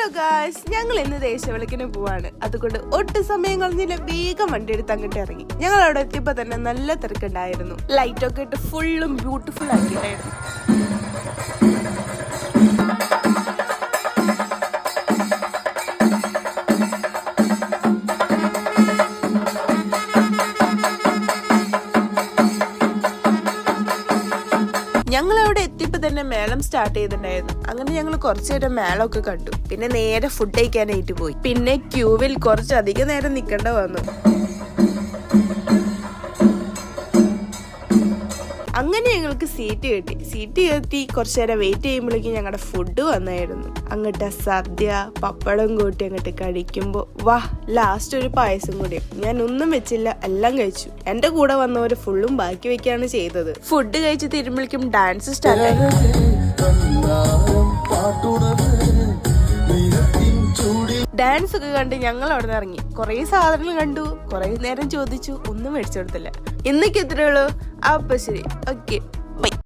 Hello guys, ഞങ്ങൾ ഇന്ന് ദേശവിളക്കിന് പോവാണ്. അതുകൊണ്ട് ഒട്ടും സമയം കളഞ്ഞില്ല, വേഗം വണ്ടി എടുത്ത് അങ്ങോട്ട് ഇറങ്ങി. ഞങ്ങൾ അവിടെ എത്തിയപ്പോ തന്നെ നല്ല തിരക്കുണ്ടായിരുന്നു. ലൈറ്റൊക്കെ ഇട്ട് ഫുള്ളും ബ്യൂട്ടിഫുൾ ആക്കിയിട്ടായിരുന്നു. ഞങ്ങൾ അവിടെ എത്തിയപ്പോ തന്നെ മേളം സ്റ്റാർട്ട് ചെയ്തിട്ടുണ്ടായിരുന്നു. അങ്ങനെ ഞങ്ങൾ കുറച്ചു നേരം മേളമൊക്കെ കണ്ടു. പിന്നെ നേരെ ഫുഡ് കഴിക്കാനായിട്ട് പോയി. പിന്നെ ക്യൂവിൽ കുറച്ചധികം നേരം നിൽക്കേണ്ട വന്നു. അങ്ങനെ ഞങ്ങൾക്ക് സീറ്റ് കിട്ടി കുറച്ചു നേരം വെയിറ്റ് ചെയ്യുമ്പോഴേക്കും ഞങ്ങളുടെ ഫുഡ് വന്നായിരുന്നു. അങ്ങോട്ട് സദ്യ പപ്പടം കൂട്ടി അങ്ങോട്ട് കഴിക്കുമ്പോൾ വാ, ലാസ്റ്റ് ഒരു പായസം കൂടി. ഞാൻ ഒന്നും വെച്ചില്ല, എല്ലാം കഴിച്ചു. എന്റെ കൂടെ വന്നവര് ഫുള്ളും ബാക്കി വെക്കാണ് ചെയ്തത്. ഫുഡ് കഴിച്ച് തീരുമ്പോഴേക്കും ഡാൻസ് സ്റ്റാർട്ട് ആയി. ഡാൻസ് ഒക്കെ കണ്ട് ഞങ്ങൾ അവിടെ നിന്ന് ഇറങ്ങി. കുറെ സാധനങ്ങൾ കണ്ടു, കുറെ നേരം ചോദിച്ചു, ഒന്നും മേടിച്ചു കൊടുത്തില്ല. ഇന്നൊക്കെ എത്രയുള്ളൂ. അപ്പൊ ശരി, ഓക്കെ.